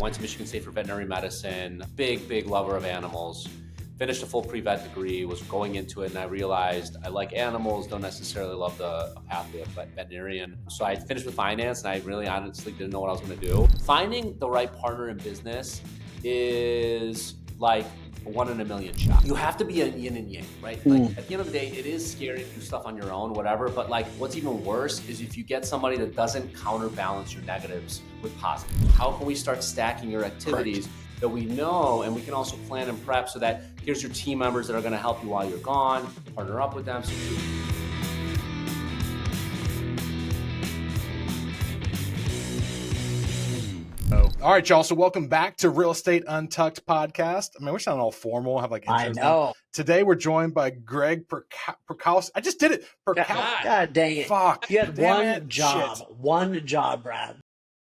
went to Michigan State for veterinary medicine, big lover of animals. Finished a full pre-vet degree, was going into it, and I realized I like animals, don't necessarily love the pathway of veterinarian. So I finished with finance, and I really honestly didn't know what I was going to do. Finding the right partner in business is like a 1 in a million shot. You have to be an yin and yang, right? Like at the end of the day, it is scary to do stuff on your own, whatever. But like, what's even worse is if you get somebody that doesn't counterbalance your negatives with positives. How can we start stacking your activities? Correct. That we know, and we can also plan and prep so that here's your team members that are going to help you while you're gone, partner up with them. All right, y'all. So welcome back to Real Estate Untucked podcast. I mean, we're sounding all formal. Have like intros I know. Now. Today we're joined by Greg Pekarsky. I just did it. God dang it. Fuck. You had one job. Shit. One job, Brad.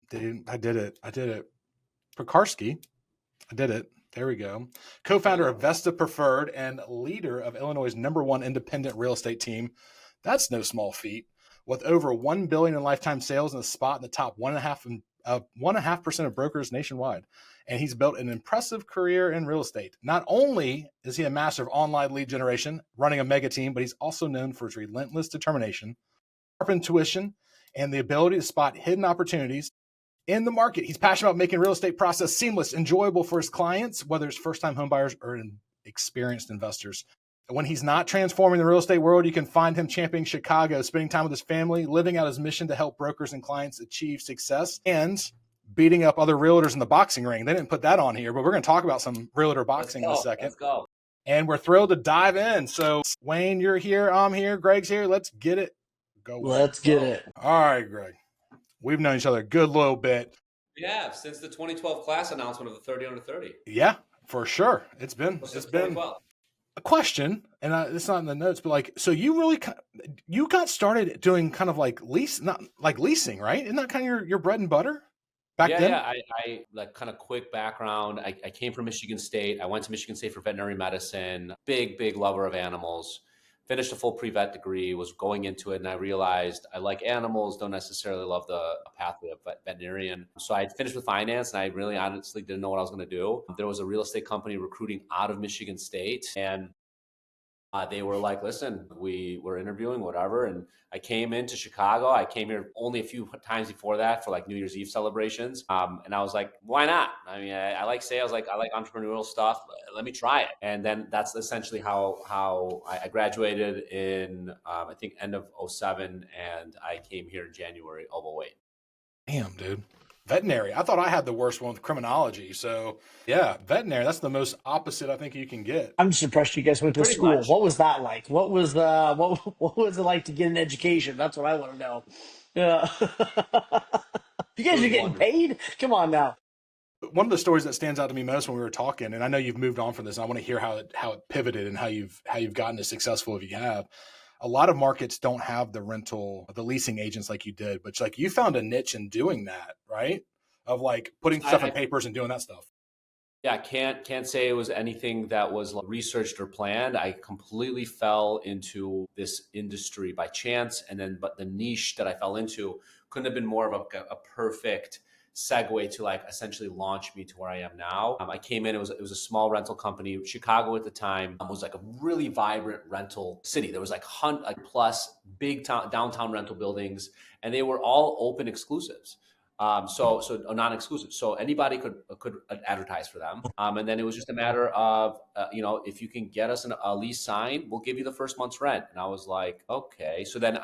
Dude, I did it. Pekarsky. I did it. There we go. Co-founder of Vesta Preferred and leader of Illinois' #1 independent real estate team. That's no small feat. With over $1 billion in lifetime sales and a spot in the top 1.5% of brokers nationwide. And he's built an impressive career in real estate. Not only is he a master of online lead generation, running a mega team, but he's also known for his relentless determination, sharp intuition, and the ability to spot hidden opportunities in the market. He's passionate about making real estate process seamless, enjoyable for his clients, whether it's first-time home buyers or experienced investors. When he's not transforming the real estate world, you can find him championing Chicago, spending time with his family, living out his mission to help brokers and clients achieve success, and beating up other realtors in the boxing ring. They didn't put that on here, but we're going to talk about some realtor boxing in a second. Let's go. And we're thrilled to dive in. So, Wayne, you're here. I'm here. Greg's here. Let's get it. Let's get it. All right, Greg. We've known each other a good little bit. Yeah, since the 2012 class announcement of the 30 under 30. Yeah, for sure. It's been a question, and it's not in the notes, but like, so you got started doing kind of like not like leasing, right? Isn't that kind of your bread and butter back then? Yeah. I like kind of quick background. I came from Michigan State. I went to Michigan State for veterinary medicine. Big lover of animals. Finished a full pre-vet degree, was going into it, and I realized I like animals, don't necessarily love the pathway of veterinarian. So I finished with finance, and I really honestly didn't know what I was going to do. There was a real estate company recruiting out of Michigan State, and they were like, listen, we were interviewing, whatever. And I came into Chicago. I came here only a few times before that for like New Year's Eve celebrations. And I was like, why not? I mean, I like sales, I like entrepreneurial stuff. Let me try it. And then that's essentially how I graduated in, I think, end of 2007. And I came here in January of 2008. Damn, dude. Veterinary. I thought I had the worst one with criminology. So yeah, veterinary, that's the most opposite I think you can get. I'm just impressed you guys went to school. Much. What was that like? What was it like to get an education? That's what I want to know. Yeah. You guys are getting paid? Come on now. One of the stories that stands out to me most when we were talking, and I know you've moved on from this, and I want to hear how it pivoted and how you've gotten as successful as you have. A lot of markets don't have the leasing agents like you did, but like you found a niche in doing that, right? Of like putting stuff in papers and doing that stuff. Yeah, can't say it was anything that was researched or planned. I completely fell into this industry by chance, but the niche that I fell into couldn't have been more of a perfect segue to like essentially launch me to where I am now. I came in, it was a small rental company. Chicago at the time was like a really vibrant rental city. There was like plus big downtown rental buildings, and they were all open exclusives. So non-exclusive. So anybody could advertise for them. And then it was just a matter of, if you can get us a lease signed, we'll give you the first month's rent. And I was like, okay. So then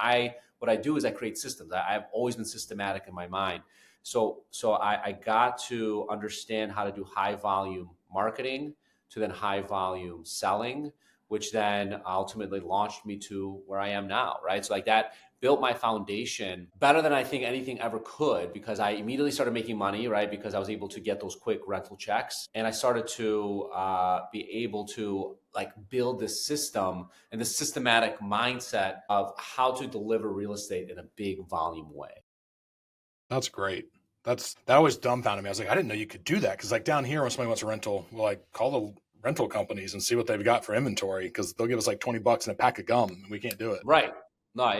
what I do is I create systems. I've always been systematic in my mind. So I got to understand how to do high volume marketing to then high volume selling, which then ultimately launched me to where I am now, right? So like that built my foundation better than I think anything ever could, because I immediately started making money, right? Because I was able to get those quick rental checks. And I started to be able to like build this system and the systematic mindset of how to deliver real estate in a big volume way. That's great. That always dumbfounded me. I was like, I didn't know you could do that. Cause like down here, when somebody wants a rental, we'll like call the rental companies and see what they've got for inventory, because they'll give us like $20 and a pack of gum and we can't do it. Right. No,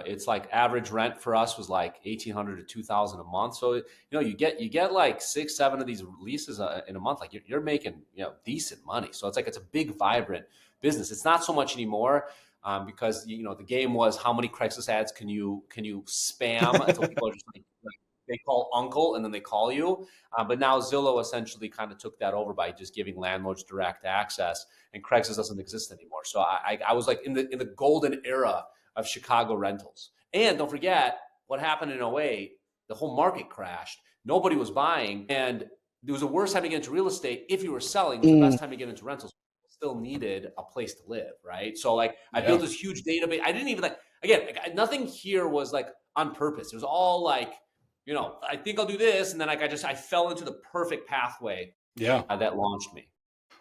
it's like average rent for us was like 1,800 to 2,000 a month. So, you get like 6, 7 of these leases in a month. Like you're making, decent money. So it's a big, vibrant business. It's not so much anymore. Because the game was how many Craigslist ads can you spam until people are just like they call uncle and then they call you. But now Zillow essentially kind of took that over by just giving landlords direct access, and Craigslist doesn't exist anymore. So I was like in the golden era of Chicago rentals. And don't forget what happened in '08. The whole market crashed. Nobody was buying, and it was the worst time to get into real estate. If you were selling, it was the best time to get into rentals. Still needed a place to live, right? So like I built this huge database. I didn't even nothing here was like on purpose. It was all like, I think I'll do this, and then like I fell into the perfect pathway. That launched me.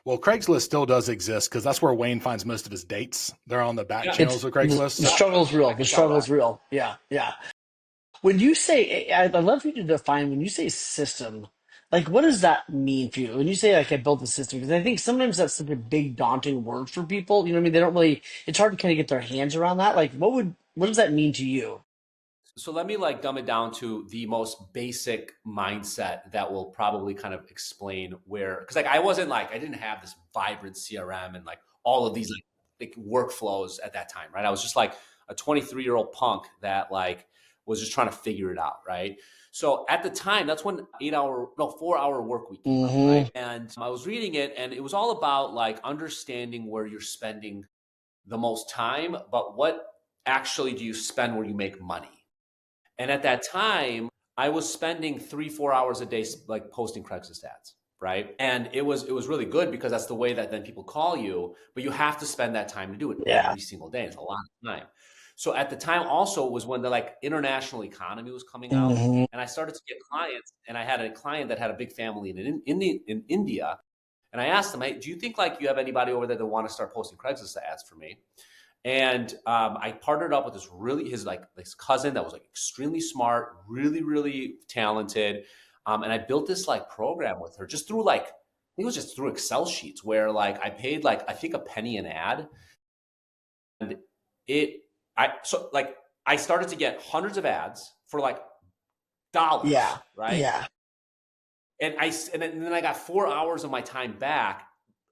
Well, Craigslist still does exist because that's where Wayne finds most of his dates. They're on the back channels of Craigslist. The struggle's real. The struggle's real. Yeah, yeah. When you say, I'd love for you to define, when you say system, like what does that mean for you? When you say like I built a system, because I think sometimes that's such a big daunting word for people. You know what I mean? They don't really, it's hard to kind of get their hands around that. Like what does that mean to you? So let me like dumb it down to the most basic mindset that will probably kind of explain where, because like I didn't have this vibrant CRM and like all of these like workflows at that time, right? I was just like a 23-year-old punk that like was just trying to figure it out, right? So at the time, that's when 4-hour work week came out, right? And I was reading it, and it was all about like understanding where you're spending the most time, but what actually do you spend where you make money? And at that time, I was spending 3-4 hours a day like posting Craigslist ads, right? And it was really good because that's the way that then people call you, but you have to spend that time to do it every single day. It's a lot of time. So at the time also was when the like international economy was coming out, and I started to get clients, and I had a client that had a big family in India, and I asked them, hey, do you think like you have anybody over there that want to start posting Craigslist ads for me? And I partnered up with his cousin that was like extremely smart, really, really talented. And I built this like program with her just through like, I think it was just through Excel sheets where like I paid like, I think a penny an ad. And I started to get hundreds of ads for like dollars, right? Yeah. And then I got 4 hours of my time back.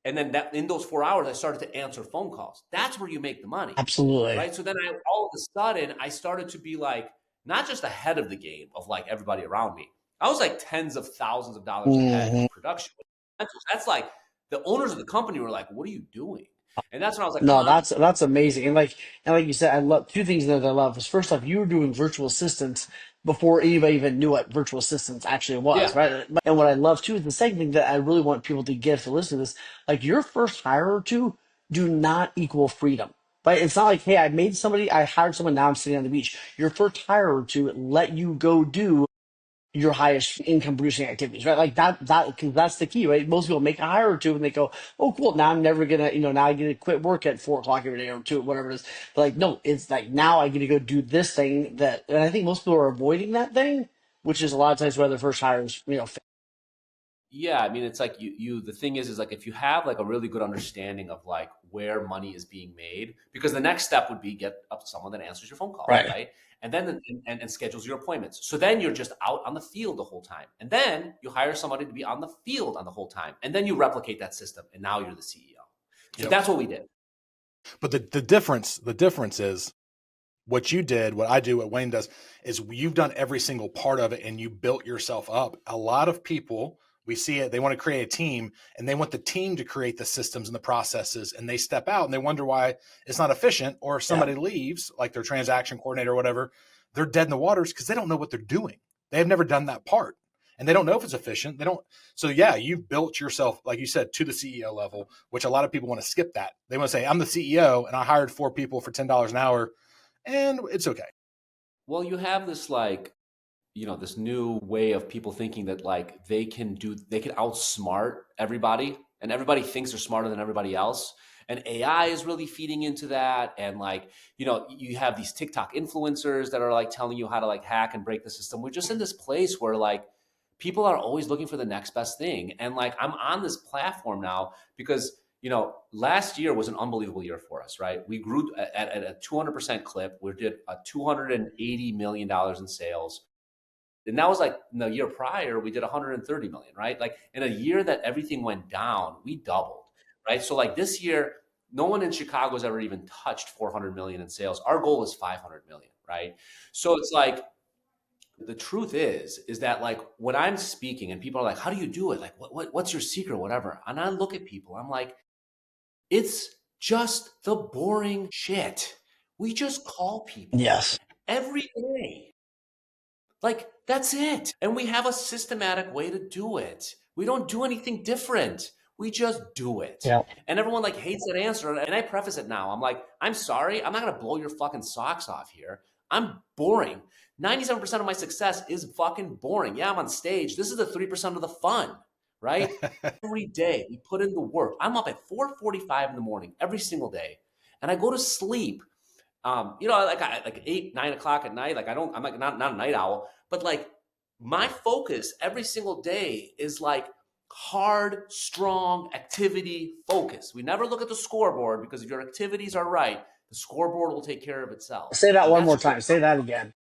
And then in those 4 hours, I started to answer phone calls. That's where you make the money. Absolutely. Right. So then all of a sudden, I started to be like, not just ahead of the game of like everybody around me. I was like tens of thousands of dollars ahead of production. That's like the owners of the company were like, what are you doing? And that's when I was like, no, that's amazing. And like you said, I love two things that I love is first off, you were doing virtual assistants before anybody even knew what virtual assistants actually was, right? And what I love too is the second thing that I really want people to get if they listen to this, like your first hire or two do not equal freedom. Right? It's not like, hey, I hired someone, now I'm sitting on the beach. Your first hire or two let you go do your highest income producing activities, right? Like because that's the key, right? Most people make a hire or two and they go, oh, cool. Now I'm never going to, now I get to quit work at 4 o'clock every day or 2, whatever it is. But like, no, it's like now I get to go do this thing and I think most people are avoiding that thing, which is a lot of times why their first hires, Yeah, I mean, it's like the thing is like if you have like a really good understanding of like where money is being made, because the next step would be get up to someone that answers your phone call, right? And then and schedules your appointments. So then you're just out on the field the whole time, and then you hire somebody to be on the field on the whole time, and then you replicate that system, and now you're the CEO. So that's what we did. But the difference is what you did, what I do, what Wayne does is you've done every single part of it and you built yourself up. A lot of people, we see it, they want to create a team and they want the team to create the systems and the processes, and they step out and they wonder why it's not efficient, or if somebody leaves, like their transaction coordinator or whatever, they're dead in the waters because they don't know what they're doing. They have never done that part and they don't know if it's efficient. They don't. So yeah, you've built yourself, like you said, to the CEO level, which a lot of people want to skip that. They want to say, I'm the CEO and I hired 4 people for $10 an hour and it's okay. Well, you have this like, this new way of people thinking that like they can outsmart everybody, and everybody thinks they're smarter than everybody else. And AI is really feeding into that. And like, you have these TikTok influencers that are like telling you how to like hack and break the system. We're just in this place where like people are always looking for the next best thing. And like, I'm on this platform now because, last year was an unbelievable year for us, right? We grew at a 200% clip. We did a $280 million in sales. And that was like in the year prior, we did 130 million, right? Like in a year that everything went down, we doubled, right? So like this year, no one in Chicago has ever even touched 400 million in sales. Our goal is 500 million, right? So it's like, the truth is that like when I'm speaking and people are like, how do you do it? Like, what's your secret, whatever. And I look at people, I'm like, it's just the boring shit. We just call people Yes. every day. Like, that's it. And we have a systematic way to do it. We don't do anything different. We just do it. Yeah. And everyone like hates that answer. And I preface it now. I'm like, I'm sorry. I'm not going to blow your fucking socks off here. I'm boring. 97% of my success is fucking boring. Yeah, I'm on stage. This is the 3% of the fun, right? Every day we put in the work. I'm up at 4:45 in the morning every single day. And I go to sleep like 8, 9 o'clock at night. Like I'm like not a night owl, but like my focus every single day is like hard, strong activity focus. We never look at the scoreboard because if your activities are right, the scoreboard will take care of itself. Say that And one that's more just what time. Say that again.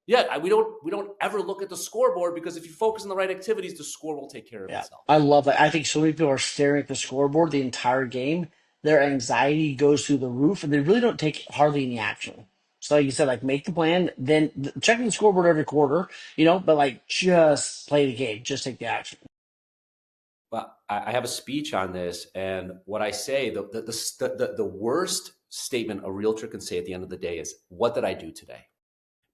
yeah, we don't ever look at the scoreboard because if you focus on the right activities, the score will take care of Yeah. itself. I love that. I think so many people are staring at the scoreboard the entire game. Their anxiety goes through the roof and they really don't take hardly any action. So like you said, like make the plan, then check the scoreboard every quarter, but like just play the game, just take the action. But I have a speech on this, and what I say, the worst statement a realtor can say at the end of the day is, "What did I do today?"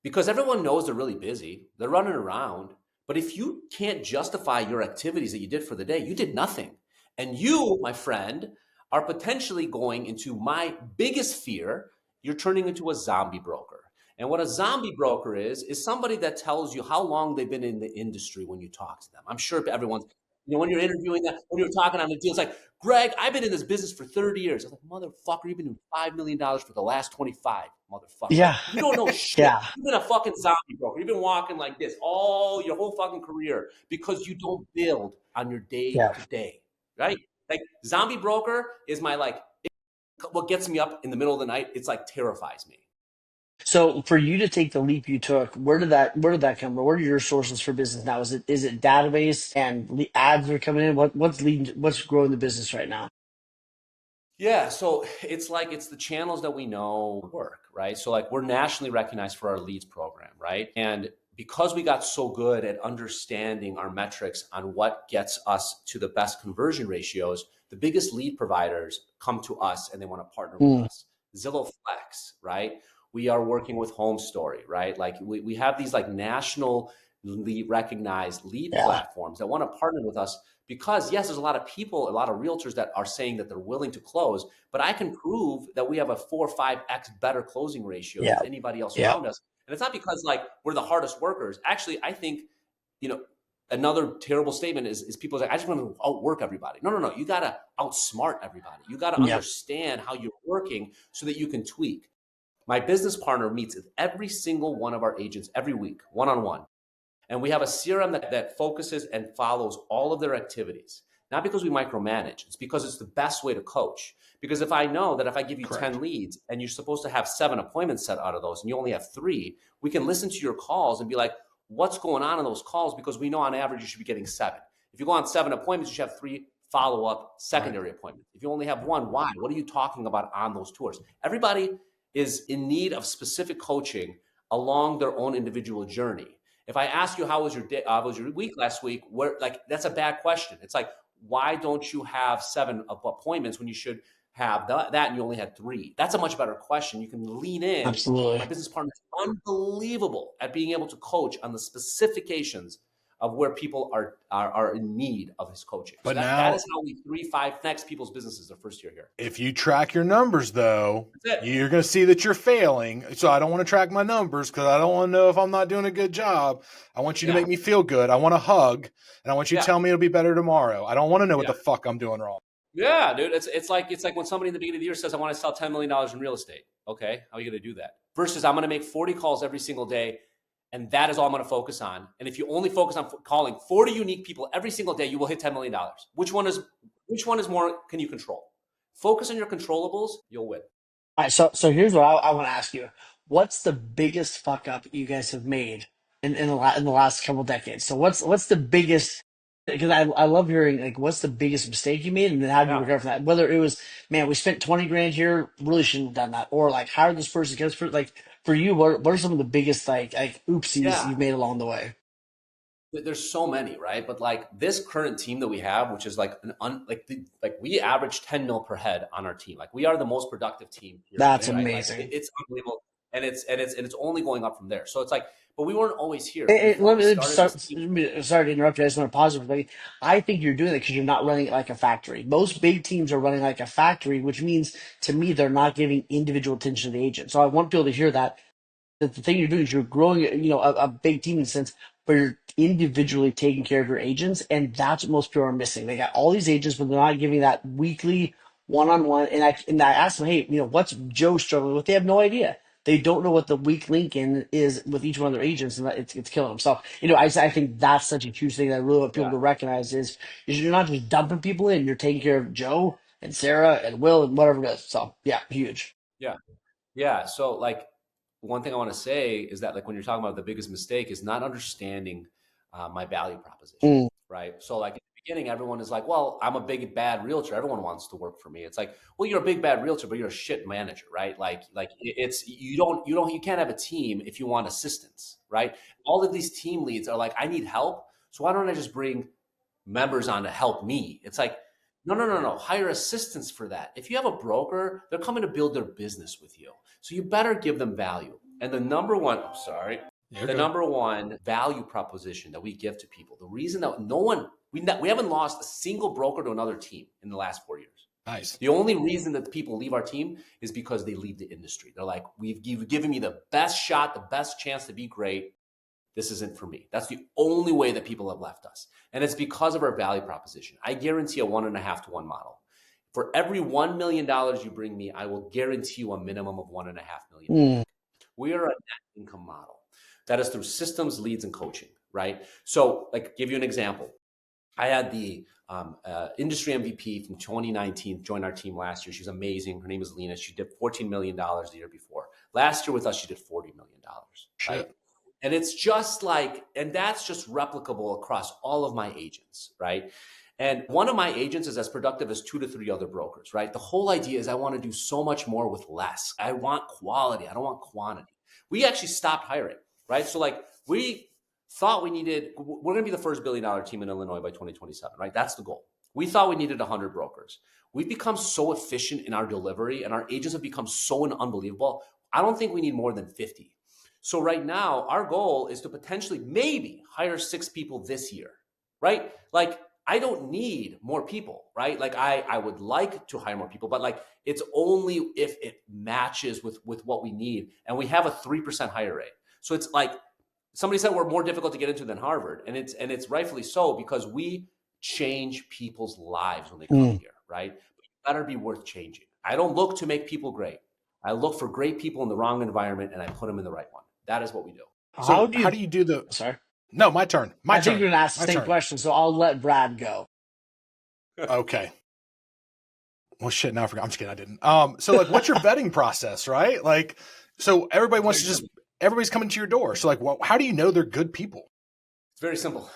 Because everyone knows they're really busy, they're running around. But if you can't justify your activities that you did for the day, you did nothing. And you, my friend, are potentially going into my biggest fear. You're turning into a zombie broker. And what a zombie broker is somebody that tells you how long they've been in the industry when you talk to them. I'm sure everyone's, when you're interviewing them, when you're talking on the deal, it's like, Greg, I've been in this business for 30 years. I'm like, motherfucker, you've been doing $5 million for the last 25, motherfucker. Like, Yeah. you don't know shit. Yeah. You've been a fucking zombie broker. You've been walking like this all your whole fucking career because you don't build on your day Yeah. to day, right? Like zombie broker is my what gets me up in the middle of the night. It's like terrifies me. So for you to take the leap you took, where did that come from? Where are your sources for business now? Is it database and ads are coming in? What's growing the business right now? Yeah, so it's the channels that we know work, right? So like we're nationally recognized for our leads program, right? And because we got so good at understanding our metrics on what gets us to the best conversion ratios, the biggest lead providers come to us and they want to partner with us. Zillow Flex, right? We are working with Home Story, right? Like we have these like national recognized lead platforms that want to partner with us because yes, there's a lot of people, a lot of realtors that are saying that they're willing to close, but I can prove that we have a 4 or 5x better closing ratio than anybody else around us. And it's not because like we're the hardest workers. Actually, I think, another terrible statement is people say, I just want to outwork everybody. No. You got to outsmart everybody. You got to understand how you're working so that you can tweak. My business partner meets with every single one of our agents every week, one-on-one. And we have a CRM that focuses and follows all of their activities. Not because we micromanage, it's because it's the best way to coach. Because if I know that if I give you 10 leads and you're supposed to have 7 appointments set out of those and you only have 3, we can listen to your calls and be like, what's going on in those calls? Because we know on average you should be getting 7. If you go on 7 appointments, you should have 3 follow-up secondary appointments. If you only have 1, why? What are you talking about on those tours? Everybody is in need of specific coaching along their own individual journey. If I ask you how was your day, was your week last week, that's a bad question. It's like, why don't you have 7 appointments when you should have that and you only had 3? That's a much better question. You can lean in. Absolutely. My business partner is unbelievable at being able to coach on the specifications of where people are in need of his coaching. But so that is how we 3-5 next people's businesses their first year here. If you track your numbers, though, you're going to see that you're failing. So I don't want to track my numbers because I don't want to know if I'm not doing a good job. I want you to make me feel good. I want a hug, and I want you to tell me it'll be better tomorrow. I don't want to know what the fuck I'm doing wrong. Yeah, dude. It's like when somebody in the beginning of the year says, I want to sell $10 million in real estate. Okay, how are you going to do that? Versus I'm going to make 40 calls every single day. And that is all I'm going to focus on. And if you only focus on calling 40 unique people every single day, you will hit $10 million. Which one is Which one is more can you control? Focus on your controllables, you'll win. All right, so here's what I want to ask you. What's the biggest fuck up you guys have made in the last couple decades? So what's the biggest? Because I love hearing like what's the biggest mistake you made, and then how do you Yeah. recover from that? Whether it was, man, we spent 20 grand here, really shouldn't have done that, or like hired this person, get this person. Like for you, what are some of the biggest like oopsies Yeah. you've made along the way? There's so many, right? But like this current team that we have, which is like we average 10 mil per head on our team. Like we are the most productive team here, That's right? Like amazing. it's unbelievable, and it's only going up from there. So it's like, but we weren't always here. Let Before we me started start. this team, Sorry to interrupt you. I just want to pause it for a second. I think you're doing it because you're not running it like a factory. Most big teams are running like a factory, which means to me they're not giving individual attention to the agent. So I want people to hear that the thing you're doing is you're growing, a big team in the sense where you're individually taking care of your agents, and that's what most people are missing. They got all these agents, but they're not giving that weekly one-on-one. And I asked them, hey, what's Joe struggling with? They have no idea. They don't know what the weak link in is with each one of their agents, and it's killing them. So, I think that's such a huge thing that I really want people yeah, to recognize is you're not just dumping people in, you're taking care of Joe and Sarah and Will and whatever it is. So, yeah, huge. yeah, yeah. So like one thing I want to say is that like when you're talking about the biggest mistake is not understanding my value proposition, Mm. right? So like in the beginning, everyone is like, well, I'm a big bad realtor. Everyone wants to work for me. It's like, well, you're a big bad realtor, but you're a shit manager, right? Like it's you can't have a team if you want assistance, right? All of these team leads are like, I need help, so why don't I just bring members on to help me? It's like, no. Hire assistants for that. If you have a broker, they're coming to build their business with you. So you better give them value. And the number one, number one value proposition that we give to people, the reason that we haven't lost a single broker to another team in the last 4 years. Nice. The only reason that people leave our team is because they leave the industry. They're like, you've given me the best shot, the best chance to be great. This isn't for me. That's the only way that people have left us. And it's because of our value proposition. I guarantee a 1.5 to 1 model. For every $1 million you bring me, I will guarantee you a minimum of 1.5 million. Mm. We are a net income model. That is through systems, leads, and coaching, right? So like, give you an example. I had the industry MVP from 2019 join our team last year. She's amazing. Her name is Lena. She did $14 million the year before. Last year with us, she did $40 million, right? Shit. And it's just like, and that's just replicable across all of my agents, right? And one of my agents is as productive as 2 to 3 other brokers, right? The whole idea is I want to do so much more with less. I want quality. I don't want quantity. We actually stopped hiring, right? So like we thought we're going to be the first $1 billion team in Illinois by 2027, right? That's the goal. We thought we needed 100 brokers. We've become so efficient in our delivery and our agents have become so unbelievable. I don't think we need more than 50. So right now, our goal is to potentially maybe hire 6 people this year, right? Like I don't need more people, right? Like I would like to hire more people, but like it's only if it matches with what we need. And we have a 3% hire rate. So it's like somebody said we're more difficult to get into than Harvard. And it's rightfully so because we change people's lives when they come here, right? But you better be worth changing. I don't look to make people great. I look for great people in the wrong environment and I put them in the right one. That is what we do. So how do you do the? Sorry. No, my turn. I think you're gonna ask the same question, so I'll let Brad go. Okay. Well, shit. Now I forgot. I'm just kidding. I didn't. So like, what's your vetting process, right? Like, so everybody wants to everybody's coming to your door. So like, how do you know they're good people? It's very simple.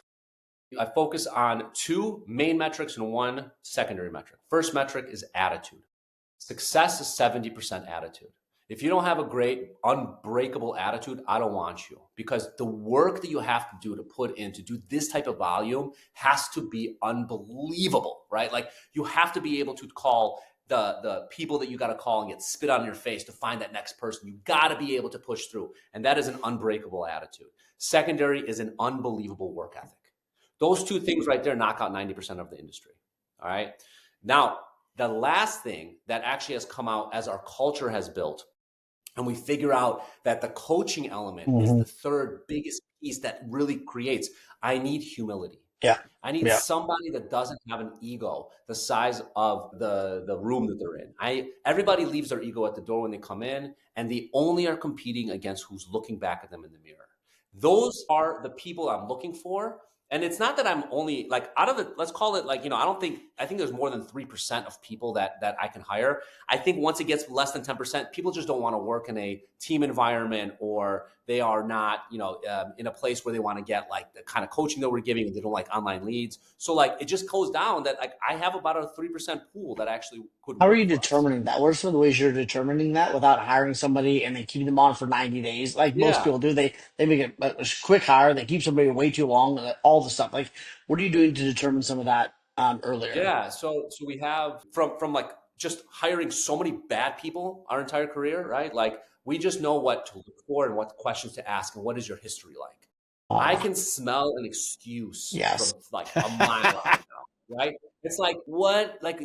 I focus on 2 main metrics and 1 secondary metric. First metric is attitude. Success is 70% attitude. If you don't have a great, unbreakable attitude, I don't want you, because the work that you have to put in to do this type of volume has to be unbelievable, right? Like you have to be able to call the people that you got to call and get spit on your face to find that next person. You got to be able to push through. And that is an unbreakable attitude. Secondary is an unbelievable work ethic. Those 2 things right there knock out 90% of the industry. All right. Now, the last thing that actually has come out as our culture has built, and we figure out that the coaching element is the third biggest piece that really creates, I need humility. Yeah. I need somebody that doesn't have an ego the size of the room that they're in. Everybody leaves their ego at the door when they come in, and they only are competing against who's looking back at them in the mirror. Those are the people I'm looking for. And it's not that I'm only like out of the, let's call it like, I think there's more than 3% of people that I can hire. I think once it gets less than 10%, people just don't want to work in a team environment, or they are not, in a place where they want to get like the kind of coaching that we're giving, and they don't like online leads. So like, it just goes down that like I have about a 3% pool that actually could How are work you for us. determining that? What are some of the ways you're determining that without hiring somebody and then keeping them on for 90 days? Like most Yeah. people do, they make it a quick hire. They keep somebody way too long, all the stuff. Like, what are you doing to determine some of that earlier? Yeah. So we have from like just hiring so many bad people our entire career, right? Like we just know what to look for and what questions to ask and what is your history like. I Uh, can smell an excuse yes. from like a mile out now, right? It's like what, like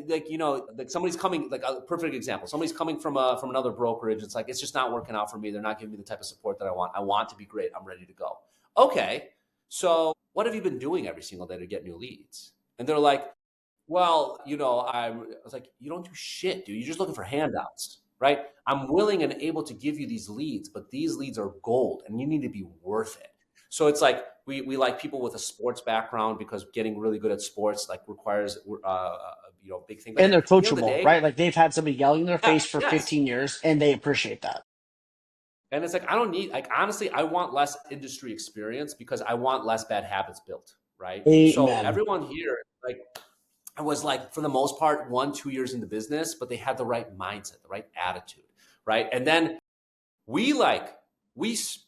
somebody's coming, like a perfect example. Somebody's coming from another brokerage. It's like it's just not working out for me. They're not giving me the type of support that I want. I want to be great. I'm ready to go. Okay, so what have you been doing every single day to get new leads? And they're like, well, I was like, you don't do shit, dude. You're just looking for handouts, right? I'm willing and able to give you these leads, but these leads are gold and you need to be worth it. So it's like we like people with a sports background because getting really good at sports like requires big thing. But And they're at the end of the coachable, day, right? Like they've had somebody yelling in their yeah, face for yes. 15 years and they appreciate that. And it's like I don't need, like, honestly, I want less industry experience because I want less bad habits built, right? So Amen. everyone here, like, I was like, for the most part, 1-2 years in the business, but they had the right mindset, the right attitude, right? And then we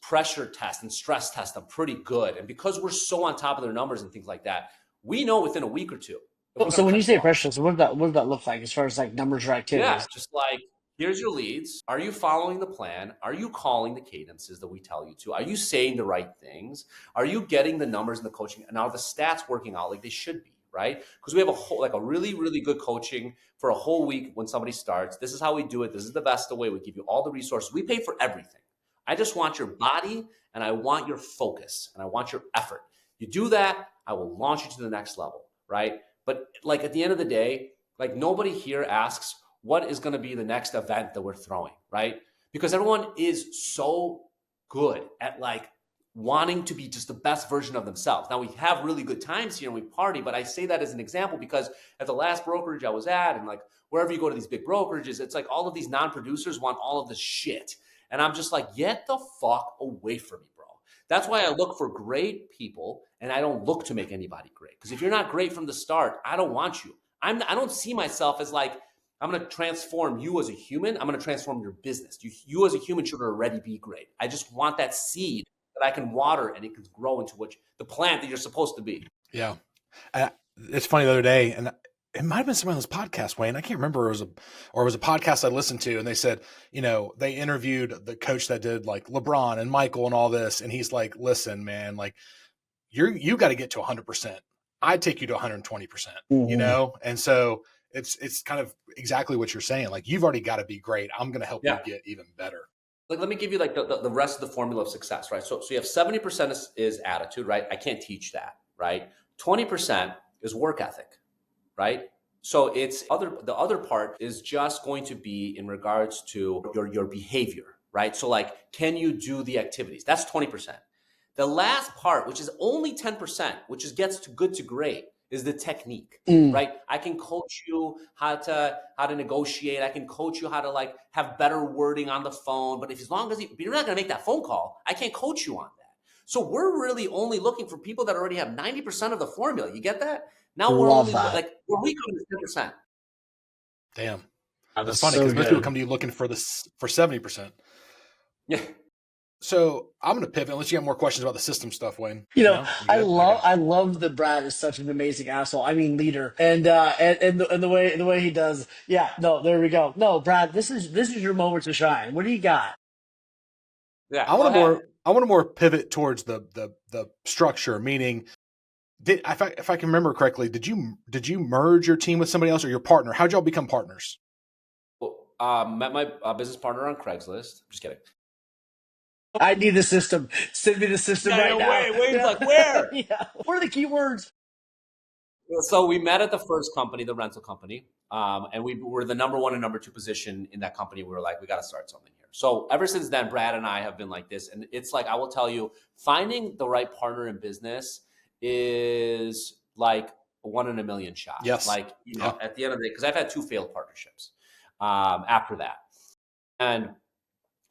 pressure test and stress test them pretty good. And because we're so on top of their numbers and things like that, we know within a week or two if we're So going to when you cut you say off. pressure, so what does that look like as far as like numbers or Yeah, activities? just like, here's your leads. Are you following the plan? Are you calling the cadences that we tell you to? Are you saying the right things? Are you getting the numbers and the coaching? And are the stats working out like they should be, right? Because we have a really, really good coaching for a whole week when somebody starts. This is how we do it. This is the best way. We give you all the resources. We pay for everything. I just want your body and I want your focus and I want your effort. You do that, I will launch you to the next level, right? But like at the end of the day, like nobody here asks, what is going to be the next event that we're throwing, right? Because everyone is so good at like wanting to be just the best version of themselves. Now we have really good times here and we party, but I say that as an example because at the last brokerage I was at, and like wherever you go to these big brokerages, it's like all of these non-producers want all of this shit. And I'm just like, get the fuck away from me, bro. That's why I look for great people and I don't look to make anybody great. Because if you're not great from the start, I don't want you. I don't see myself as like, I'm going to transform you as a human. I'm going to transform your business. You as a human should already be great. I just want that seed that I can water and it can grow into the plant that you're supposed to be. Yeah. It's funny the other day, and it might have been someone on this podcast, Wayne. I can't remember. It was a podcast I listened to, and they said, they interviewed the coach that did like LeBron and Michael and all this, and he's like, "Listen, man, like you got to get to 100%. I'd take you to 120%, Mm-hmm. And so it's kind of exactly what you're saying. Like you've already got to be great. I'm going to help you Yeah. get even better. Like, let me give you like the rest of the formula of success, right? So you have 70% is attitude, right? I can't teach that, right? 20% is work ethic, right? So the other part is just going to be in regards to your behavior, right? So like, can you do the activities? That's 20%. The last part, which is only 10%, which gets to good to great, is the technique, Mm. right? I can coach you how to negotiate. I can coach you how to like have better wording on the phone. But if as long as you're not going to make that phone call, I can't coach you on that. So we're really only looking for people that already have 90% of the formula. You get that? Now we're Love only that. like where we come is 10%. Damn. That That's is funny so because most people good. come to you looking for 70%. Yeah. So I'm going to pivot unless you have more questions about the system stuff, Wayne. You know, No, you good? Okay. I love that Brad is such an amazing asshole. I mean, leader, and the way he does. Yeah, no, there we go. No, Brad, this is your moment to shine. What do you got? Yeah. I Go want to ahead. more pivot towards the structure, meaning if I can remember correctly, did you merge your team with somebody else or your partner? How'd y'all become partners? Well, met my business partner on Craigslist. Just kidding. I need the system. Send me the system Yeah, right no now. way. Wayne's Yeah, like, where? yeah. What are the keywords? So we met at the first company, the rental company, and we were the number one and number two position in that company. We were like, we got to start something here. So ever since then, Brad and I have been like this, and it's like I will tell you, finding the right partner in business is like a 1 in a million shot. Yes. Like, at the end of the day, because I've had 2 failed partnerships after that. And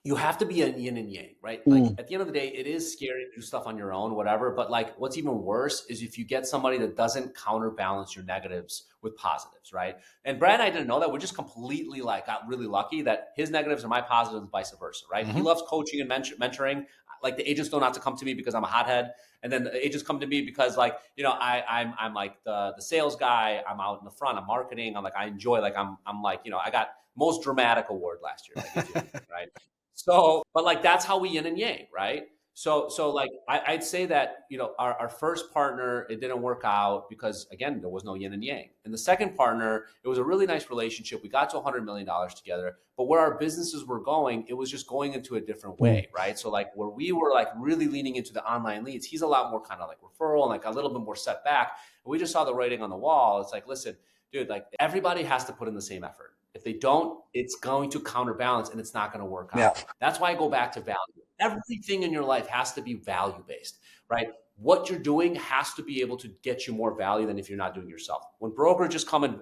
you have to be a yin and yang, right? Like at the end of the day, it is scary to do stuff on your own, whatever. But like what's even worse is if you get somebody that doesn't counterbalance your negatives with positives, right? And Brad and I didn't know that. We're just completely like got really lucky that his negatives are my positives and vice versa, right? He loves coaching and mentoring. Like the agents don't have to come to me because I'm a hothead. And then the agents come to me because like, I'm like the sales guy. I'm out in the front. I'm marketing. I'm like, I enjoy, like, I'm like, I got most dramatic award last year, like, right? So, but like, that's how we yin and yang, right? So like, I'd say that, our first partner, it didn't work out because again, there was no yin and yang. And the second partner, it was a really nice relationship. We got to $100 million together, but where our businesses were going, it was just going into a different way, right? So like where we were like really leaning into the online leads, he's a lot more kind of like referral and like a little bit more set back. And we just saw the writing on the wall. It's like, listen, dude, like everybody has to put in the same effort. If they don't, it's going to counterbalance and it's not going to work out. Yeah. That's why I go back to value. Everything in your life has to be value-based, right? What you're doing has to be able to get you more value than if you're not doing it yourself. When brokers just come and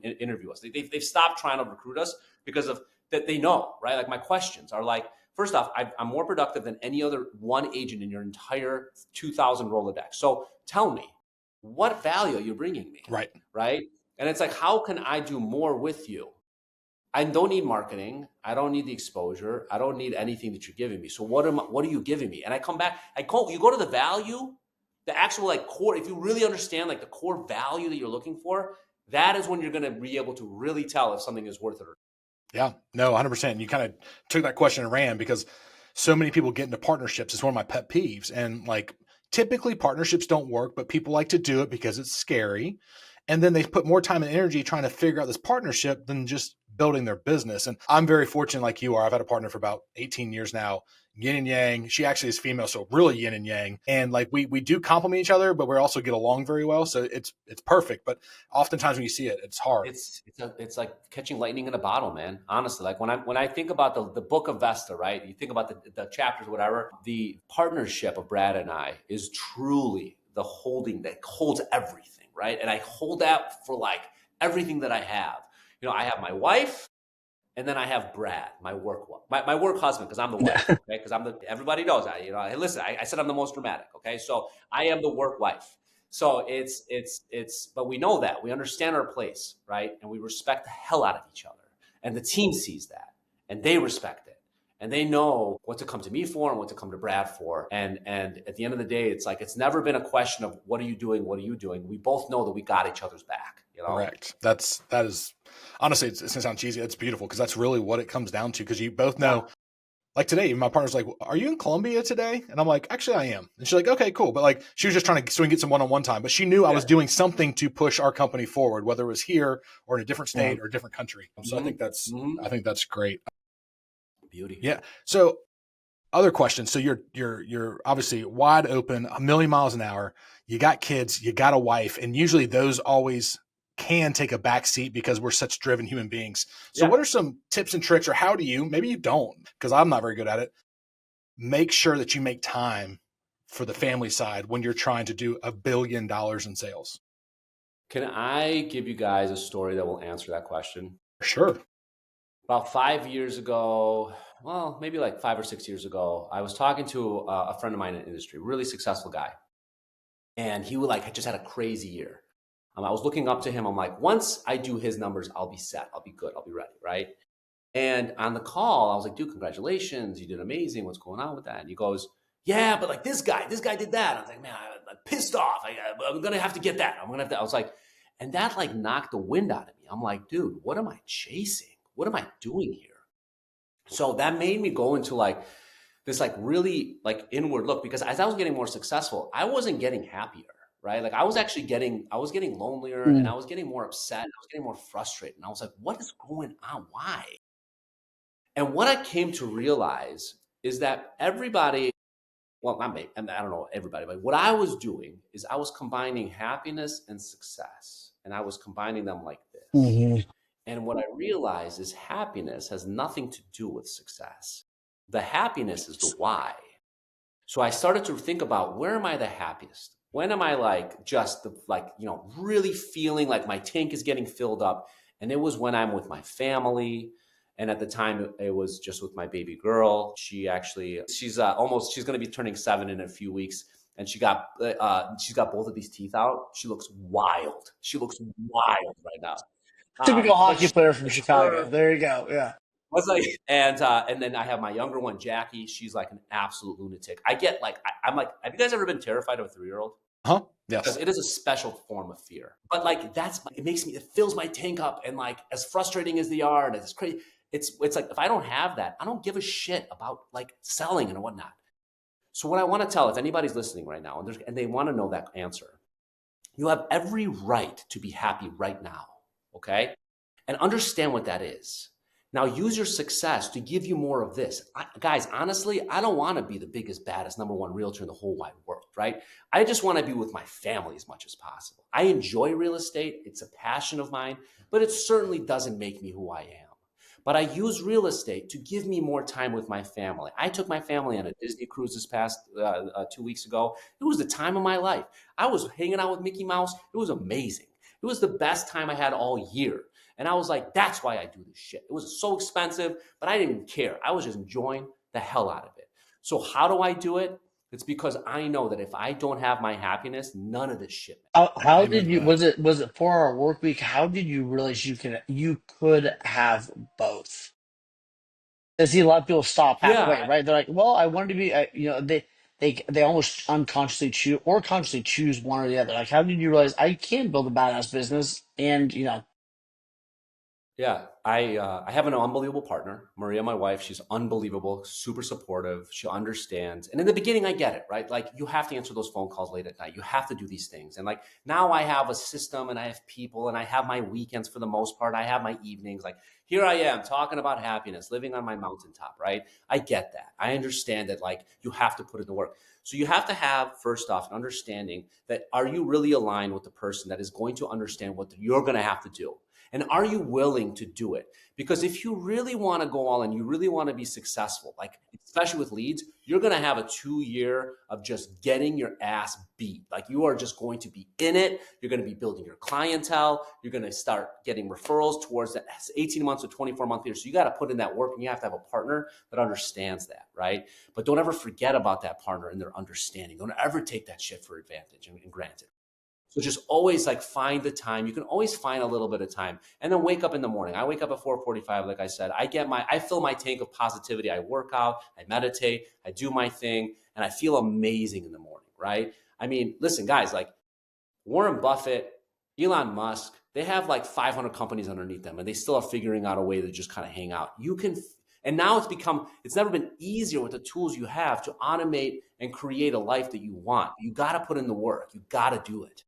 interview us, they've stopped trying to recruit us because of that. They know, right? Like my questions are like, first off, I'm more productive than any other one agent in your entire 2,000 Rolodex. So tell me, what value are you bringing me? Right. Right. And it's like, how can I do more with you? I don't need marketing. I don't need the exposure. I don't need anything that you're giving me. So what are you giving me? And I come back, you go to the value, the actual like core, if you really understand like the core value that you're looking for, that is when you're going to be able to really tell if something is worth it or not. Yeah, no, 100%. You kind of took that question and ran because so many people get into partnerships. It's one of my pet peeves. And like typically partnerships don't work, but people like to do it because it's scary. And then they put more time and energy trying to figure out this partnership than just building their business. And I'm very fortunate like you are. I've had a partner for about 18 years now, yin and yang. She actually is female, so really yin and yang. And like we do complement each other, but we also get along very well. So it's perfect. But oftentimes when you see it, it's hard. It's like catching lightning in a bottle, man. Honestly, like when I think about the book of Vesta, right? You think about the chapters, whatever. The partnership of Brad and I is truly the holding that holds everything. Right. And I hold that for like everything that I have. I have my wife and then I have Brad, my work husband, because I'm the wife. Okay. Because everybody knows that, hey, listen, I said I'm the most dramatic. Okay. So I am the work wife. So but we know that we understand our place. Right. And we respect the hell out of each other. And the team sees that and they respect it. And they know what to come to me for and what to come to Brad for. And at the end of the day, it's like, it's never been a question of what are you doing? What are you doing? We both know that we got each other's back. Correct. That is honestly, it's going to sound cheesy. It's beautiful because that's really what it comes down to. Because you both know, like today, my partner's like, are you in Colombia today? And I'm like, actually I am. And she's like, okay, cool. But like, she was just trying to get some one-on-one time, but she knew I was doing something to push our company forward, whether it was here or in a different state or a different country. So I think that's great. Beauty. Yeah. So other questions. So you're obviously wide open, 1,000,000 miles an hour. You got kids, you got a wife, and usually those always can take a back seat because we're such driven human beings. So what are some tips and tricks, or how do you, maybe you don't, because I'm not very good at it, make sure that you make time for the family side when you're trying to do $1 billion in sales? Can I give you guys a story that will answer that question? Sure. About 5 years ago, well, maybe like 5 or 6 years ago, I was talking to a friend of mine in the industry, really successful guy. And he just had a crazy year. I was looking up to him. I'm like, once I do his numbers, I'll be set. I'll be good. I'll be ready. Right. And on the call, I was like, dude, congratulations. You did amazing. What's going on with that? And he goes, yeah, but like this guy did that. I was like, man, I'm pissed off. I'm going to have to get that. I was like, and that like knocked the wind out of me. I'm like, dude, what am I chasing? What am I doing here? So that made me go into like this like really like inward look, because as I was getting more successful, I wasn't getting happier, right? Like I was getting lonelier and I was getting more upset. And I was getting more frustrated. And I was like, what is going on? Why? And what I came to realize is that everybody, well, not me, and I don't know everybody, but what I was doing is I was combining happiness and success, and I was combining them like this. Mm-hmm. And what I realized is happiness has nothing to do with success. The happiness is the why. So I started to think about, where am I the happiest? When am I like just like, really feeling like my tank is getting filled up? And it was when I'm with my family. And at the time, it was just with my baby girl. She's going to be turning 7 in a few weeks. And she's got both of these teeth out. She looks wild. She looks wild right now. Typical But hockey player from it's Chicago. her. There you go. Yeah. Was like, and then I have my younger one, Jackie. She's like an absolute lunatic. I get like, I'm like, have you guys ever been terrified of a 3-year-old? Huh? Because Yes. it is a special form of fear. But like it fills my tank up, and like as frustrating as they are, and it's crazy. It's like if I don't have that, I don't give a shit about like selling and whatnot. So what I want to tell, if anybody's listening right now and they want to know that answer, you have every right to be happy right now. Okay? And understand what that is. Now use your success to give you more of this. Guys, honestly, I don't want to be the biggest, baddest, number one realtor in the whole wide world, right? I just want to be with my family as much as possible. I enjoy real estate. It's a passion of mine, but it certainly doesn't make me who I am. But I use real estate to give me more time with my family. I took my family on a Disney cruise this past 2 weeks ago. It was the time of my life. I was hanging out with Mickey Mouse. It was amazing. It was the best time I had all year. And I was like, that's why I do this shit. It was so expensive, but I didn't even care. I was just enjoying the hell out of it. So how do I do it? It's because I know that if I don't have my happiness, none of this shit. How Amen did to you? that. Was it 4 hour work week? How did you realize you could have both? I see a lot of people stop halfway, Yeah, right? They're like, "Well, I wanted to be," they almost unconsciously choose or consciously choose one or the other. Like, how did you realize I can build a badass business and yeah, I have an unbelievable partner, Maria, my wife. She's unbelievable, super supportive. She understands. And in the beginning, I get it, right? Like you have to answer those phone calls late at night. You have to do these things. And like now I have a system and I have people and I have my weekends for the most part. I have my evenings. Like here I am talking about happiness, living on my mountaintop, right? I get that. I understand that like you have to put in the work. So you have to have first off an understanding that are you really aligned with the person that is going to understand what you're going to have to do? And are you willing to do it? Because if you really want to go all in, you really want to be successful, like especially with leads, you're going to have a 2 year of just getting your ass beat. Like you are just going to be in it. You're going to be building your clientele. You're going to start getting referrals towards that 18 months to 24-month period. So you got to put in that work and you have to have a partner that understands that, right? But don't ever forget about that partner and their understanding. Don't ever take that shit for advantage and granted. So just always like find the time. You can always find a little bit of time and then wake up in the morning. I wake up at 4:45, like I said. I fill my tank of positivity. I work out, I meditate, I do my thing, and I feel amazing in the morning, right? I mean, listen, guys, like Warren Buffett, Elon Musk, they have like 500 companies underneath them and they still are figuring out a way to just kind of hang out. And now it's never been easier with the tools you have to automate and create a life that you want. You got to put in the work. You got to do it.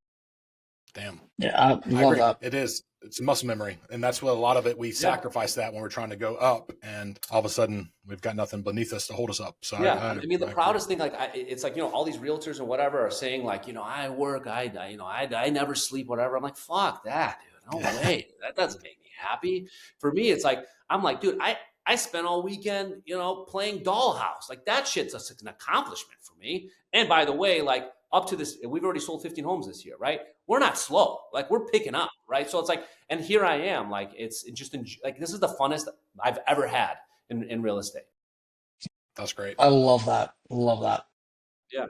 Damn. yeah, I I love agree. that. It is. It's muscle memory. And that's what a lot of it, we Yeah. sacrifice that when we're trying to go up and all of a sudden we've got nothing beneath us to hold us up. So Yeah, I I mean, the agree. proudest thing, like, it's like all these realtors and whatever are saying, like, I work, I never sleep, whatever. I'm like, fuck that, dude. No way, that doesn't make me happy. For me, it's like I'm like, dude, I spent all weekend, playing Dollhouse. Like that shit's an accomplishment for me. And by the way, like up to this, we've already sold 15 homes this year, right? We're not slow, like we're picking up, right? So it's like, and here I am, like it's just like this is the funnest I've ever had in real estate. That's great. I love that. Love that. Yeah.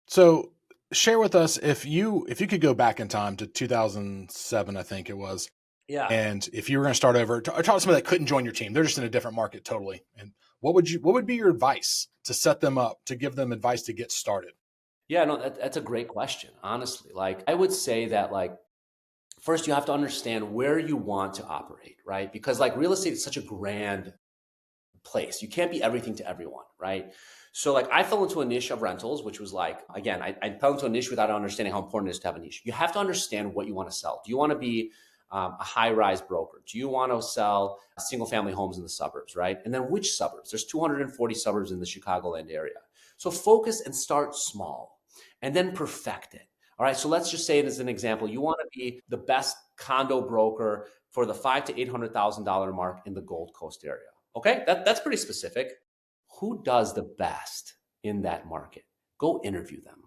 So share with us if you could go back in time to 2007, I think it was, Yeah. and if you were going to start over, talk to somebody that couldn't join your team, they're just in a different market totally. And what would be your advice to set them up, to give them advice to get started? Yeah, no, that's a great question, honestly. Like, I would say that, like, first you have to understand where you want to operate, right? Because, like, real estate is such a grand place. You can't be everything to everyone, right? So, like, I fell into a niche of rentals, which was like, again, I fell into a niche without understanding how important it is to have a niche. You have to understand what you want to sell. Do you want to be a high-rise broker? Do you want to sell single-family homes in the suburbs, right? And then which suburbs? There's 240 suburbs in the Chicagoland area. So focus and start small and then perfect it. All right. So let's just say it as an example. You want to be the best condo broker for the $500,000 to $800,000 mark in the Gold Coast area. Okay. That's pretty specific. Who does the best in that market? Go interview them.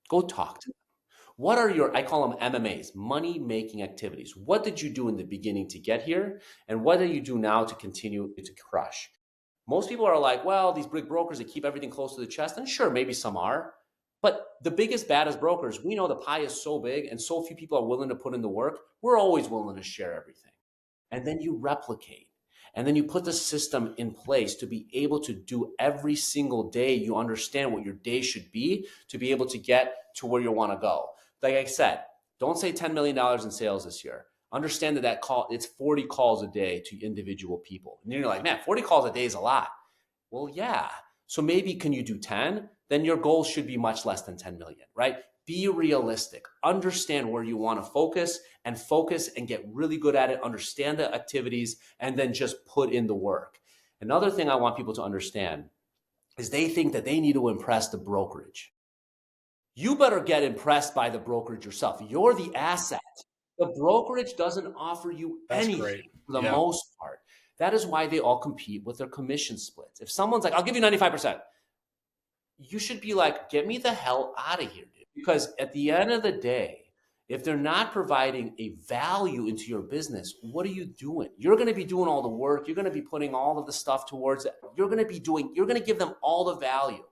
Go talk to them. What are your, I call them MMAs, money making activities. What did you do in the beginning to get here? And what do you do now to continue to crush? Most people are like, well, these big brokers, they keep everything close to the chest. And sure, maybe some are. But the biggest, baddest brokers, we know the pie is so big and so few people are willing to put in the work. We're always willing to share everything. And then you replicate. And then you put the system in place to be able to do every single day. You understand what your day should be to be able to get to where you want to go. Like I said, don't say $10 million in sales this year. Understand that call, it's 40 calls a day to individual people. And you're like, man, 40 calls a day is a lot. Well, yeah. So maybe can you do 10? Then your goal should be much less than 10 million, right? Be realistic. Understand where you want to focus and get really good at it. Understand the activities and then just put in the work. Another thing I want people to understand is they think that they need to impress the brokerage. You better get impressed by the brokerage yourself. You're the asset. The brokerage doesn't offer you anything for the most part. That is why they all compete with their commission splits. If someone's like, I'll give you 95%, you should be like, get me the hell out of here, dude. Because at the end of the day, if they're not providing a value into your business, what are you doing? You're going to be doing all the work. You're going to be putting all of the stuff towards it. You're going to give them all the value.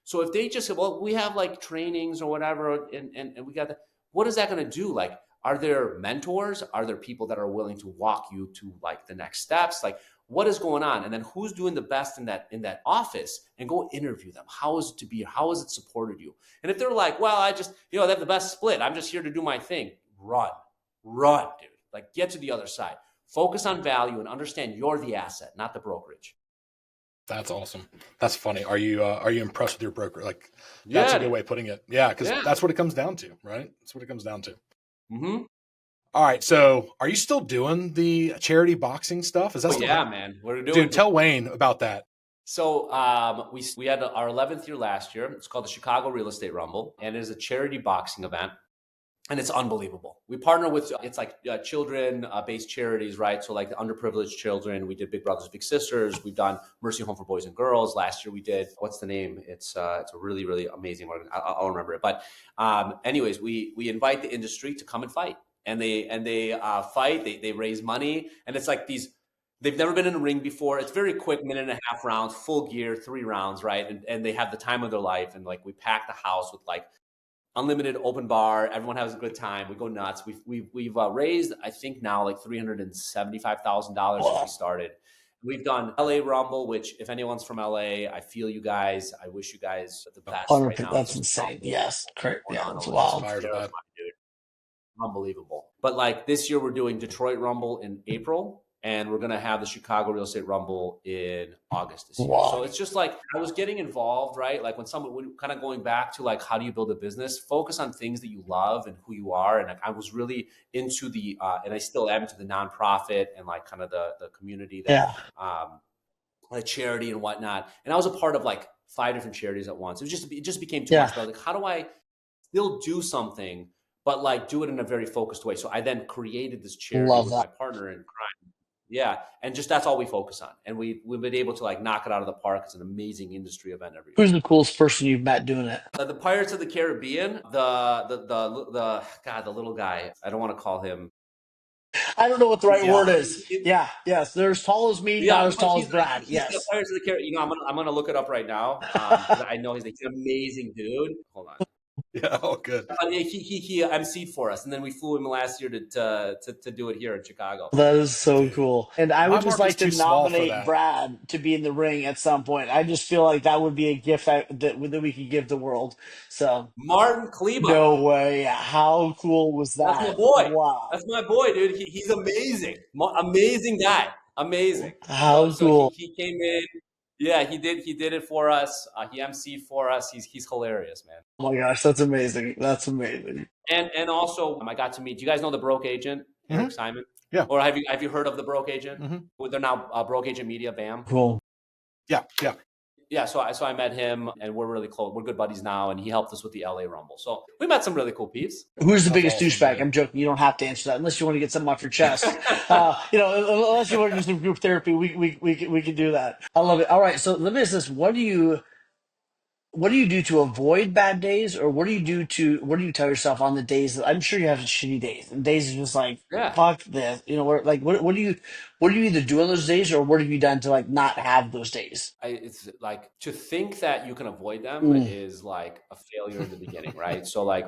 So if they just say, well, we have like trainings or whatever, and we got that, what is that going to do? Like, are there mentors? Are there people that are willing to walk you to like the next steps? Like, what is going on? And then who's doing the best in that office, and go interview them. How is it to be? How has it supported you? And if they're like, well, I just, they have the best split. I'm just here to do my thing. Run, dude. Like, get to the other side. Focus on value and understand you're the asset, not the brokerage. That's awesome. That's funny. Are you impressed with your broker? Like, that's a good way of putting it. Yeah, because that's what it comes down to, right? That's what it comes down to. Mm-hmm. All right. So, are you still doing the charity boxing stuff? Is that still happening? Man. We're doing. Dude, tell Wayne about that. So we had our 11th year last year. It's called the Chicago Real Estate Rumble, and it is a charity boxing event. And it's unbelievable. We partner with, it's like children-based charities, right? So like the underprivileged children, we did Big Brothers Big Sisters. We've done Mercy Home for Boys and Girls. Last year we did, what's the name? It's a really, really amazing one. I'll remember it. But anyways, we invite the industry to come and fight. And they fight, they raise money. And it's like they've never been in a ring before. It's very quick, minute and a half rounds, full gear, 3 rounds, right? And they have the time of their life. And like we pack the house with like unlimited open bar. Everyone has a good time. We go nuts. We've raised, I think now like $375,000 since we started. We've done LA Rumble, which if anyone's from LA, I feel you guys. I wish you guys the best right now. That's insane. Yes. Correct. Yeah, it's wild. Unbelievable. But like this year we're doing Detroit Rumble in April. And we're going to have the Chicago Real Estate Rumble in August this year. Wow. So it's just like, I was getting involved, right? Like when kind of going back to like, how do you build a business? Focus on things that you love and who you are. And like, I was really into and I still am into the nonprofit and like kind of the community that, like charity and whatnot. And I was a part of like 5 different charities at once. It just became too much. But like, how do I still do something, but like do it in a very focused way? So I then created this charity with my partner in crime. Yeah. And just, that's all we focus on. And we've been able to like knock it out of the park. It's an amazing industry event every year. Who's the coolest person you've met doing it? The Pirates of the Caribbean, the little guy. I don't want to call him. I don't know what the right word is. Yeah. Yes. They're as tall as me, not as tall as Brad. Yes. The Pirates of the Caribbean. I'm going to look it up right now. I know he's an amazing dude. Hold on. Yeah, oh, good. He emceed for us, and then we flew him last year to do it here in Chicago. That is so cool. And I would just like to nominate Brad to be in the ring at some point. I just feel like that would be a gift that we could give the world. So Martin Kleba. No way. How cool was that? That's my boy. Wow. That's my boy, dude. He's amazing. Amazing guy. Amazing. How cool. So he came in. Yeah, he did it for us. He emceed for us. He's hilarious, man. Oh my gosh, that's amazing. That's amazing. And also, I got to meet. Do you guys know the Broke Agent, Eric Simon? Yeah. Or have you heard of the Broke Agent? Mm-hmm. They're now Broke Agent Media. Bam. Cool. Yeah. Yeah, so I met him, and we're really close. We're good buddies now, and he helped us with the LA Rumble. So we met some really cool peeps. Who's the biggest douchebag? I'm joking. You don't have to answer that unless you want to get something off your chest. Unless you want to do some group therapy, we can do that. I love it. All right, so let me ask this: what do you what do you do to avoid bad days, or what do you tell yourself on the days that I'm sure you have shitty days and days are just like Yeah. fuck this, where like what do you either do on those days, or what have you done to like not have those days? It's like to think that you can avoid them Mm. is like a failure in the beginning, right? So like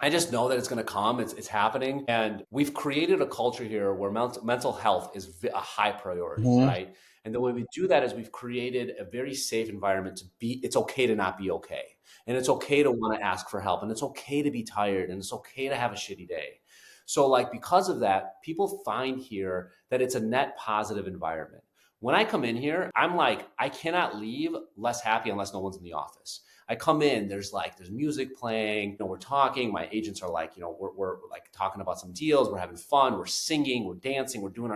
I just know that it's going to come. It's happening. And we've created a culture here where mental health is a high priority, Mhm. right? And the way we do that is we've created a very safe environment to be, it's okay to not be okay. And it's okay to want to ask for help. And it's okay to be tired. And it's okay to have a shitty day. So, like, because of that, people find here that it's a net positive environment. When I come in here, I'm like, I cannot leave less happy unless no one's in the office. I come in, there's music playing, we're talking. My agents are like, we're like talking about some deals, we're having fun, we're singing, we're dancing, we're doing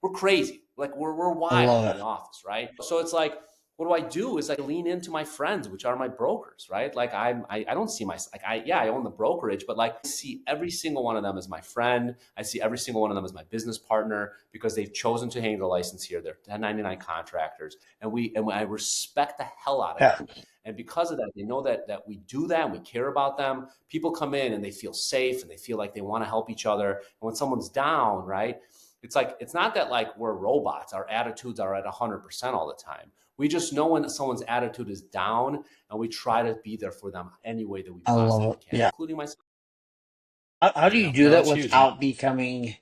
we're crazy. Like we're I wild in love the it. office, right? So it's like, what do I do is like lean into my friends, which are my brokers, right? Like I don't see I own the brokerage, but like I see every single one of them as my friend. I see every single one of them as my business partner because they've chosen to hang their license here. They're 1099 contractors, and I respect the hell out of Yeah, them. And because of that, they know that we do that and we care about them. People come in and they feel safe and they feel like they want to help each other. And when someone's down, right, it's like, it's not that like we're robots. Our attitudes are at 100% all the time. We just know when someone's attitude is down and we try to be there for them any way that we I love possibly it. can, Yeah. including myself. How do Yeah, you do no, that that's huge. And without becoming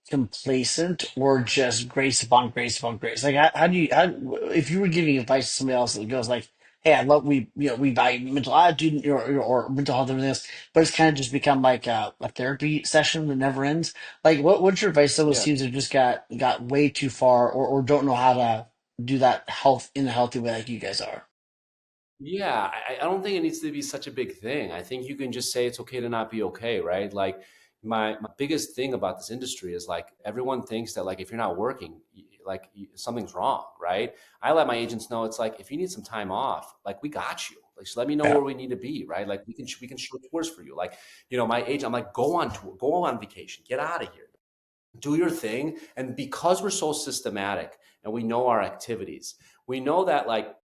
complacent or just grace upon grace upon grace? Like, if you were giving advice to somebody else that goes like, "Hey, I love we value mental attitude or mental health and everything else," but it's kind of just become like a therapy session that never ends. Like, what's your advice to those Yeah. teams that just got way too far or don't know how to do that health in a healthy way like you guys are? Yeah, I don't think it needs to be such a big thing. I think you can just say it's okay to not be okay, right? Like my biggest thing about this industry is like everyone thinks that like if you're not working, something's wrong, right? I let my agents know it's like if you need some time off, like we got you. Like just let me know Yeah. where we need to be, right? Like we can show tours for you. Like my agent, I'm like go on tour, go on vacation, get out of here, do your thing. And because we're so systematic and we know our activities, we know that like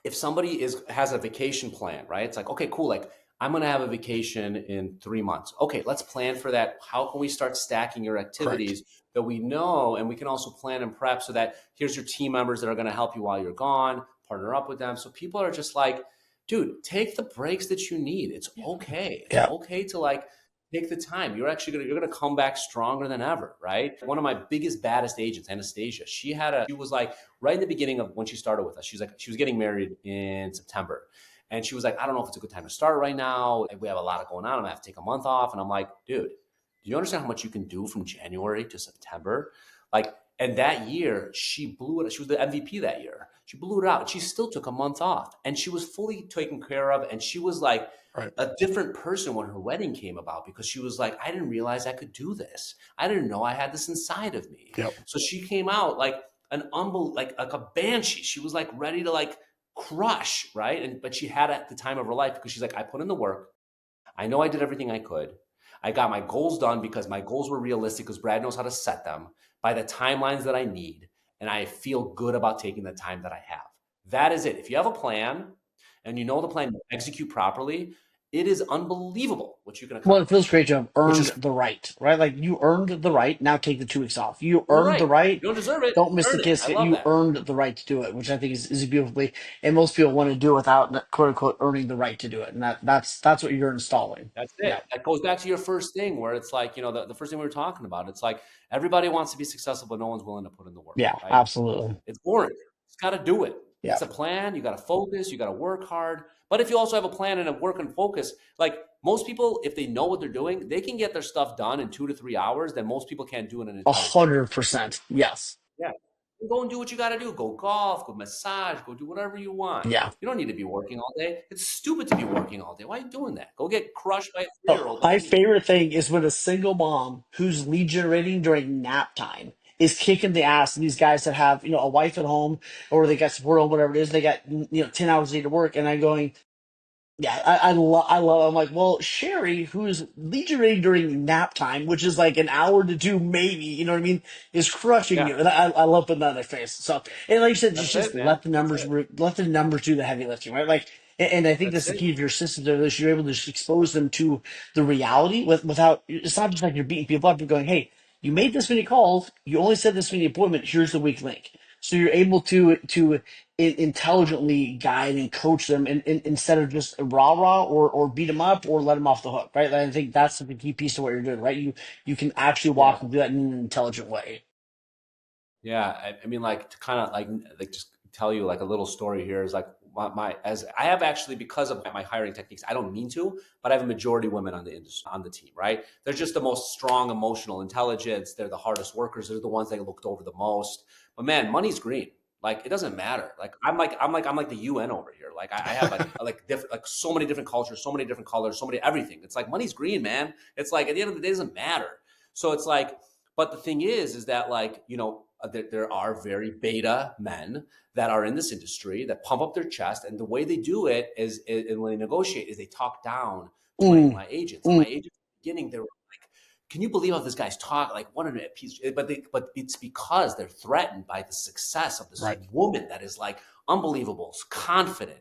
if somebody has a vacation plan, right? It's like, okay, cool. Like I'm going to have a vacation in 3 months. Okay, let's plan for that. How can we start stacking your correct. activities that we know, and we can also plan and prep so that here's your team members that are going to help you while you're gone, partner up with them. So people are just like, dude, take the breaks that you need. It's okay. It's Yeah. okay to like take the time. You're gonna come back stronger than ever, right? One of my biggest, baddest agents, Anastasia, she was like right in the beginning of when she started with us, she was getting married in September. And she was like, I don't know if it's a good time to start right now. We have a lot going on. I'm gonna have to take a month off. And I'm like, dude, do you understand how much you can do from January to September? Like, and that year, she blew it. She was the MVP that year. She blew it out. She still took a month off and she was fully taken care of. And she was like Right. a different person when her wedding came about because she was like, I didn't realize I could do this. I didn't know I had this inside of me. Yep. So she came out like like a banshee. She was like ready to like crush, right? But she had at the time of her life because she's like, I put in the work. I know I did everything I could. I got my goals done because my goals were realistic because Brad knows how to set them by the timelines that I need. And I feel good about taking the time that I have. That is it. If you have a plan and you know the plan, you execute properly, it is unbelievable what you can Well, it feels accomplish. great to have Which earned is the right, right? Like you earned the right. Now take the 2 weeks off. You You're earned the right. right. You don't deserve it. Don't You miss the earned it. I kiss. love You that. earned the right to do it, which I think is beautifully. And most people want to do it without quote unquote earning the right to do it, and that's what you're installing. That's Yeah. it. That goes back to your first thing where it's like, the first thing we were talking about. It's like everybody wants to be successful, but no one's willing to put in the work, Yeah. right? Absolutely. It's boring. It's got to do it. Yeah. It's a plan. You got to focus. You got to work hard. But if you also have a plan and a work and focus, like most people, if they know what they're doing, they can get their stuff done in 2 to 3 hours. Then most people can't do in an entire day. 100%. Yes. Yeah. Go and do what you got to do. Go golf, go massage, go do whatever you want. Yeah. You don't need to be working all day. It's stupid to be working all day. Why are you doing that? Go get crushed by a Oh, 3-year-old. my Don't need. favorite thing is when a single mom who's lead generating during nap time is kicking the ass of these guys that have, a wife at home or they got support on whatever it is. They got, 10 hours a day to work. And I'm going, Yeah, I love. I'm like, well, Sherry, who's legendary during nap time, which is like an hour to two, maybe, you know what I mean, is crushing Yeah, you, and I love putting that in their face. So, and like you said, that's just it, man. let the That's numbers it. let the numbers do the heavy lifting, right? Like, and I think That's that's the it. key of your systems. Is you're able to just expose them to the reality without. It's not just like you're beating people up. You're going, hey, you made this many calls, you only said this many appointment. Here's the weak link. So you're able to intelligently guide and coach them instead of just rah rah or beat them up or let them off the hook, right? I think that's the key piece to what you're doing, right? You can actually Yeah. walk and do that in an intelligent way. Yeah, I mean, like to kind of like just tell you like a little story here is like as I have actually because of my hiring techniques. I don't mean to, but I have a majority women on the industry on the team. Right? They're just the most strong emotional intelligence. They're the hardest workers. They're the ones that looked over the most. But man, money's green. Like it doesn't matter. Like I'm like the UN over here. Like I have like different like so many different cultures, so many different colors, so many everything. It's like money's green, man. It's like at the end of the day, it doesn't matter. So it's like but the thing is that like there are very beta men that are in this industry that pump up their chest, and the way they do it is when they negotiate is they talk down to Mm, my agents. And mm, my agents at the beginning they were like, "Can you believe how this guy's talk? Like what a piece!" But it's because they're threatened by the success of this Right. woman that is like unbelievable, confident,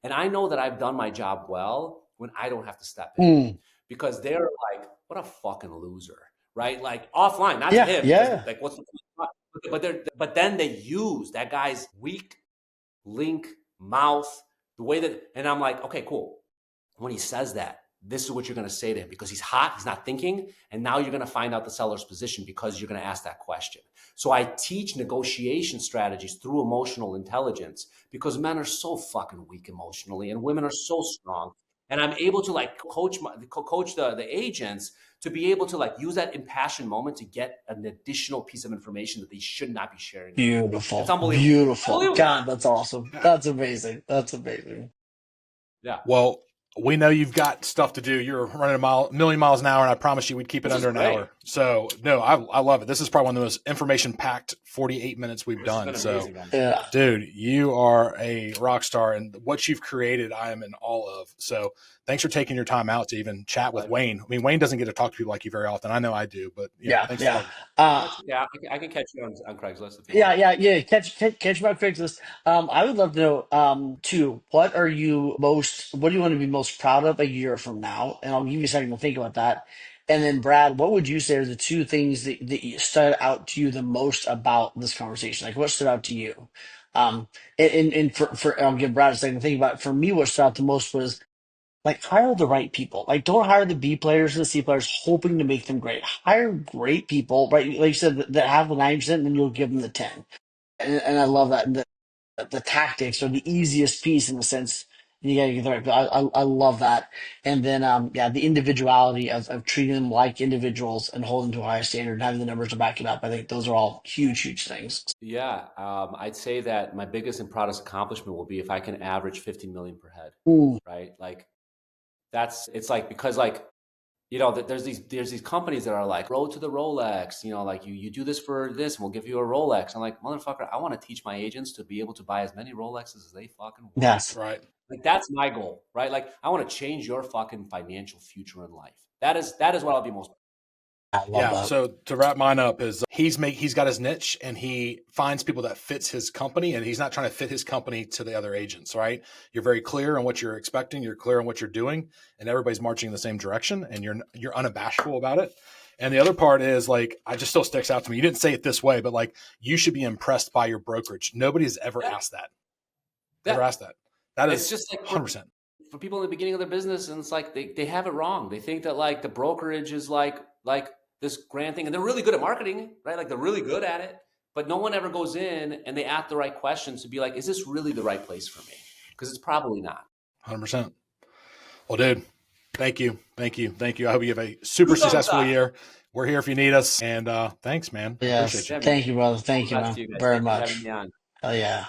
and I know that I've done my job well when I don't have to step in mm. because they're like, what a fucking loser, right? Like offline, not to Yeah, him because yeah. like what's the point? But then they use that guy's weak link mouth the way that, and I'm like, okay, cool. When he says that, this is what you're going to say to him because he's hot, he's not thinking, and now you're going to find out the seller's position because you're going to ask that question. So I teach negotiation strategies through emotional intelligence because men are so fucking weak emotionally and women are so strong. And I'm able to like coach the agents to be able to like use that impassioned moment to get an additional piece of information that they should not be sharing with me. It's Beautiful, unbelievable. beautiful. Unbelievable. God, that's awesome. Yeah. That's amazing. That's amazing. Yeah. Well, we know you've got stuff to do. You're running a million miles an hour, and I promise you we'd keep it Which is under an great. hour. So, no, I love it. This is probably one of the most information packed 48 minutes we've This has done. been So, amazing, man. Yeah. dude, you are a rock star, and what you've created, I am in awe of. So, thanks for taking your time out to even chat with Pleasure. Wayne. I mean, Wayne doesn't get to talk to people like you very often. I know I do, but yeah, Yeah, thanks for yeah. talking. Uh, That's yeah. I can catch you on Craigslist if you Yeah, want. yeah, yeah. Catch my Craigslist. I would love to know, too, what do you want to be most proud of a year from now? And I'll give you a second to think about that. And then, Brad, what would you say are the two things that stood out to you the most about this conversation? Like, what stood out to you? Um, and for I'll give Brad a second to think about it. For me, what stood out the most was like hire the right people. Like don't hire the B players and the C players hoping to make them great. Hire great people, right? Like you said, that have the 9%, and then you'll give them the 10. And I love that the tactics are the easiest piece in the sense you gotta get the right. I love that. And then yeah, the individuality of treating them like individuals and holding to a high standard and having the numbers to back it up. I think those are all huge things. Yeah, I'd say that my biggest and proudest accomplishment will be if I can average 15 million per head. Mm, Right, like that's it's like because like there's these companies that are like road to the Rolex. Like you do this for this, and we'll give you a Rolex. I'm like motherfucker, I want to teach my agents to be able to buy as many Rolexes as they fucking want. yes, Right. Like that's my goal, right? Like I want to change your fucking financial future in life. That is what I'll be most. I love Yeah. that. So to wrap mine up is he's got his niche and he finds people that fits his company and he's not trying to fit his company to the other agents, right? You're very clear on what you're expecting. You're clear on what you're doing and everybody's marching in the same direction and you're unabashful about it. And the other part is like, I just still sticks out to me. You didn't say it this way, but like you should be impressed by your brokerage. Nobody has ever Yeah, asked that. Never yeah. asked that. That It's is just like 100%. for people in the beginning of their business, and it's like they have it wrong. They think that like the brokerage is like this grand thing, and they're really good at marketing, right? Like they're really good at it, but no one ever goes in and they ask the right questions to be like, is this really the right place for me? Because it's probably not. 100%. Well, dude, thank you. Thank you. Thank you. I hope you have a super Two thumbs successful up. year. We're here if you need us. And thanks, man. I appreciate Yes, you. Yeah, man. thank you, brother. All Thank the you, best man, to you guys. very Thanks for having much. me on. Hell yeah.